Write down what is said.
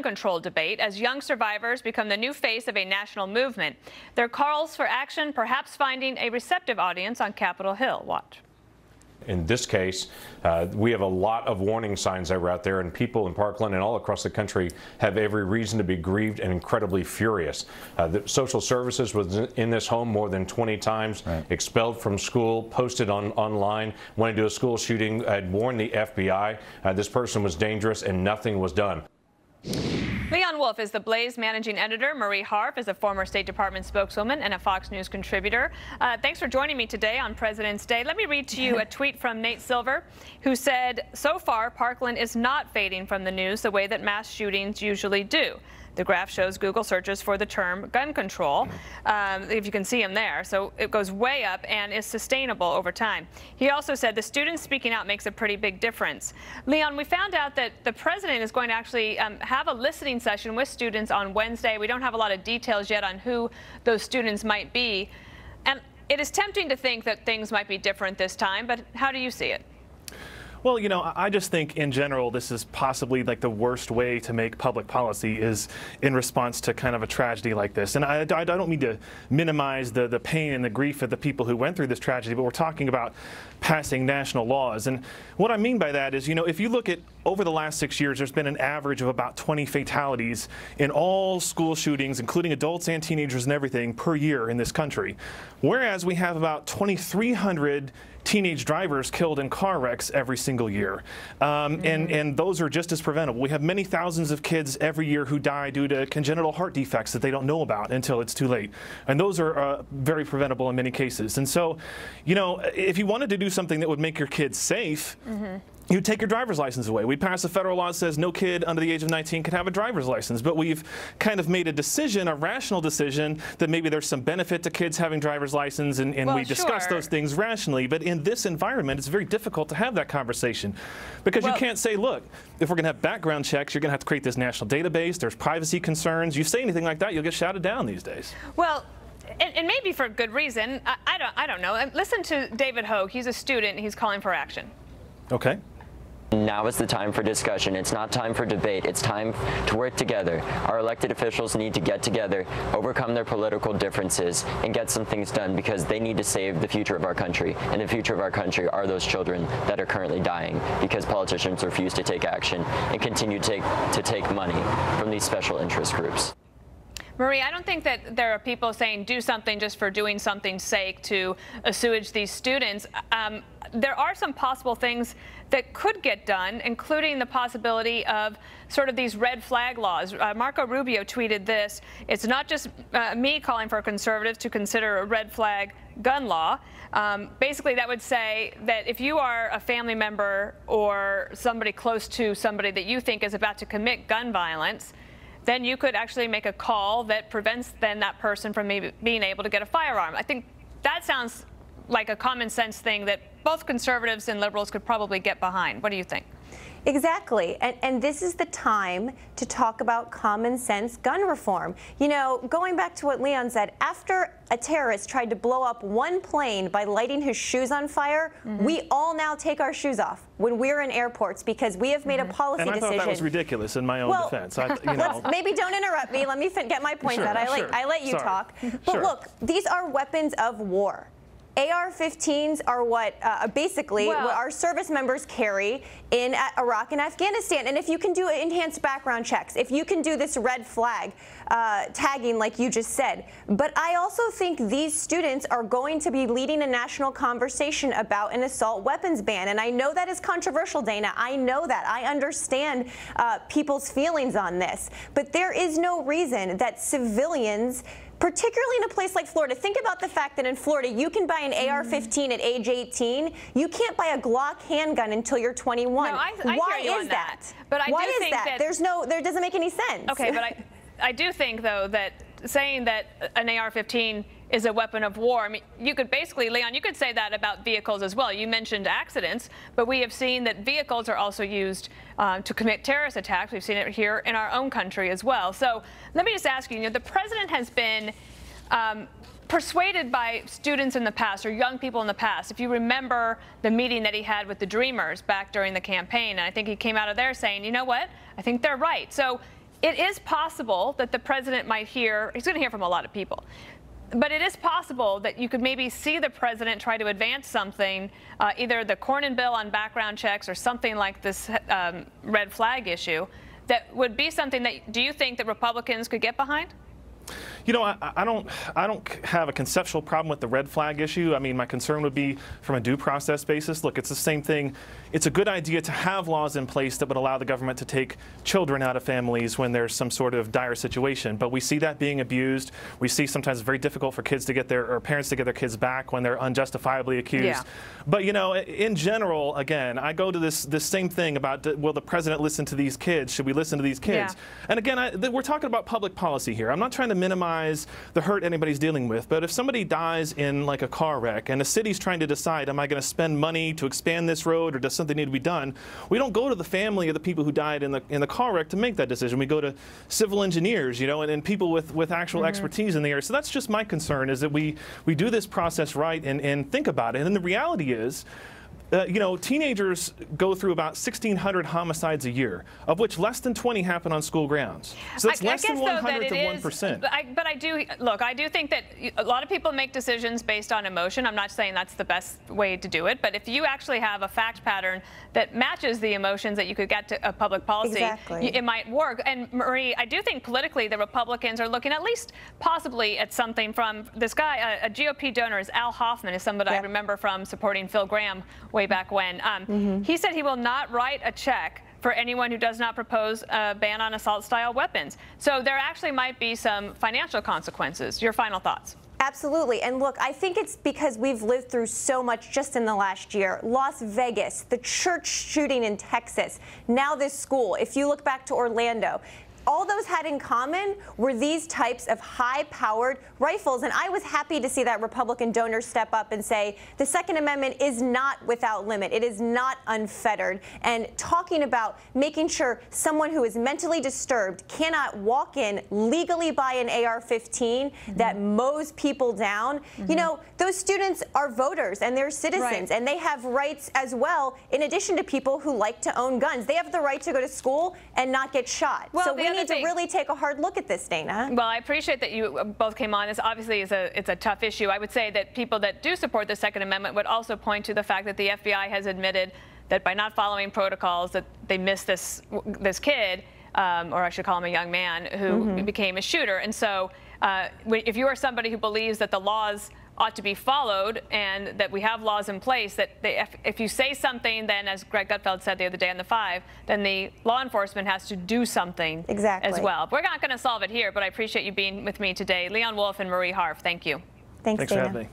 Control debate as young survivors become the new face of a national movement. Their calls for action perhaps finding a receptive audience on Capitol Hill. Watch. In this case, we have a lot of warning signs that were out there, and people in Parkland and all across the country have every reason to be grieved and incredibly furious. The social services was in this home more than 20 times, expelled from school, posted online, went into a school shooting, had warned the FBI. This person was dangerous and nothing was done. Leon Wolfe is the Blaze managing editor. Marie Harf is a former State Department spokeswoman and a Fox News contributor. Thanks for joining me today on President's Day. Let me read to you a tweet from Nate Silver, who said, "So far, Parkland is not fading from the news the way that mass shootings usually do." The graph shows Google searches for the term gun control, if you can see him there. So it goes way up and is sustainable over time. He also said the students speaking out makes a pretty big difference. Leon, we found out that the president is going to actually have a listening session with students on Wednesday. We don't have a lot of details yet on who those students might be. And it is tempting to think that things might be different this time, but how do you see it? Well, you know, I just think in general this is possibly like the worst way to make public policy is in response to kind of a tragedy like this. And I don't mean to minimize the pain and the grief of the people who went through this tragedy, but we're talking about passing national laws. And what I mean by that is, you know, if you look at over the last 6 years, there's been an average of about 20 fatalities in all school shootings, including adults and teenagers and everything, per year in this country. Whereas we have about 2,300 teenage drivers killed in car wrecks every single year. And those are just as preventable. We have many thousands of kids every year who die due to congenital heart defects that they don't know about until it's too late. And those are very preventable in many cases. And so, you know, if you wanted to do something that would make your kids safe, you'd take your driver's license away. We'd pass a federal law that says no kid under the age of 19 can have a driver's license. But we've kind of made a decision, a rational decision, that maybe there's some benefit to kids having driver's license, and well, we discuss those things rationally. But in this environment, it's very difficult to have that conversation. Because you can't say, look, if we're going to have background checks, you're going to have to create this national database. There's privacy concerns. You say anything like that, you'll get shouted down these days. Well, and maybe for good reason. I don't know. Listen to David Hogue. He's a student. He's calling for action. Okay. Now is the time for discussion. It's not time for debate. It's time to work together. Our elected officials need to get together, overcome their political differences, and get some things done, because they need to save the future of our country. And the future of our country are those children that are currently dying because politicians refuse to take action and continue to take money from these special interest groups. Marie, I don't think that there are people saying do something just for doing something's sake to assuage these students. There are some possible things that could get done, including the possibility of sort of these red flag laws. Marco Rubio tweeted this: "It's not just me calling for conservatives to consider a red flag gun law." Basically, that would say that if you are a family member or somebody close to somebody that you think is about to commit gun violence, then you could actually make a call that prevents then that person from maybe being able to get a firearm. I think that sounds like a common sense thing that both conservatives and liberals could probably get behind. What do you think? Exactly, and this is the time to talk about common sense gun reform. You know, going back to what Leon said, after a terrorist tried to blow up one plane by lighting his shoes on fire, we all now take our shoes off when we're in airports because we have made a policy decision. And I thought that was ridiculous in my own defense. Maybe don't interrupt me. Let me get my point out. I let you talk. But look, these are weapons of war. AR-15s are what basically what our service members carry in Iraq and Afghanistan. And if you can do enhanced background checks, if you can do this red flag tagging like you just said. But I also think these students are going to be leading a national conversation about an assault weapons ban. And I know that is controversial, Dana. I know that. I understand people's feelings on this. But there is no reason that civilians, particularly in a place like Florida, think about the fact that in Florida you can buy an AR-15 at age 18. You can't buy a Glock handgun until you're 21. No, I Why hear you is on that? But Why is that? There doesn't make any sense. Okay, but I do think though that saying that an AR-15 is a weapon of war, I mean, you could basically, Leon, you could say that about vehicles as well. You mentioned accidents, but we have seen that vehicles are also used to commit terrorist attacks. We've seen it here in our own country as well. So let me just ask you, the president has been persuaded by students in the past or young people in the past. If you remember the meeting that he had with the Dreamers back during the campaign, and I think he came out of there saying, you know what, I think they're right. So it is possible that the president might hear, he's going to hear from a lot of people, but it is possible that you could maybe see the president try to advance something, either the Cornyn bill on background checks or something like this red flag issue, that would be something that, do you think that Republicans could get behind? You know, I don't have a conceptual problem with the red flag issue. I mean, my concern would be from a due process basis. Look, it's the same thing. It's a good idea to have laws in place that would allow the government to take children out of families when there's some sort of dire situation. But we see that being abused. We see sometimes it's very difficult for kids to get their, or parents to get their kids back when they're unjustifiably accused. Yeah. But, you know, in general, again, I go to this same thing about, will the president listen to these kids? Should we listen to these kids? Yeah. And again, we're talking about public policy here. I'm not trying to minimize the hurt anybody's dealing with, but if somebody dies in like a car wreck and the city's trying to decide, am I going to spend money to expand this road or does something need to be done, we don't go to the family of the people who died in the car wreck to make that decision. We go to civil engineers, you know, and people with actual expertise in the area. So that's just my concern, is that we do this process right and think about it. And the reality is, you know, teenagers go through about 1,600 homicides a year, of which less than 20 happen on school grounds. So that's less than 100th of 1%. But I do think that a lot of people make decisions based on emotion. I'm not saying that's the best way to do it, but if you actually have a fact pattern that matches the emotions that you could get to a public policy, it might work. And Marie, I do think politically the Republicans are looking at least possibly at something from this guy, a GOP donor, is Al Hoffman, is somebody I remember from supporting Phil Gramm way back when. He said he will not write a check for anyone who does not propose a ban on assault-style weapons. So there actually might be some financial consequences. Your final thoughts? Absolutely. And look, I think it's because we've lived through so much just in the last year. Las Vegas, the church shooting in Texas, now this school. If you look back to Orlando, all those had in common were these types of high-powered rifles. And I was happy to see that Republican donor step up and say the Second Amendment is not without limit. It is not unfettered. And talking about making sure someone who is mentally disturbed cannot walk in, legally buy an AR-15 that mows people down. You know, those students are voters and they're citizens, and they have rights as well, in addition to people who like to own guns. They have the right to go to school and not get shot. Well, so we need to really take a hard look at this, Dana. Well, I appreciate that you both came on. This obviously is it's a tough issue. I would say that people that do support the Second Amendment would also point to the fact that the FBI has admitted that by not following protocols that they missed this kid, or I should call him a young man, who became a shooter. And so if you are somebody who believes that the laws ought to be followed and that we have laws in place, that if you say something, then as Greg Gutfeld said the other day on the 5, then the law enforcement has to do something as well. We're not going to solve it here, but I appreciate you being with me today. Leon Wolfe and Marie Harf, thank you. Thanks for having me.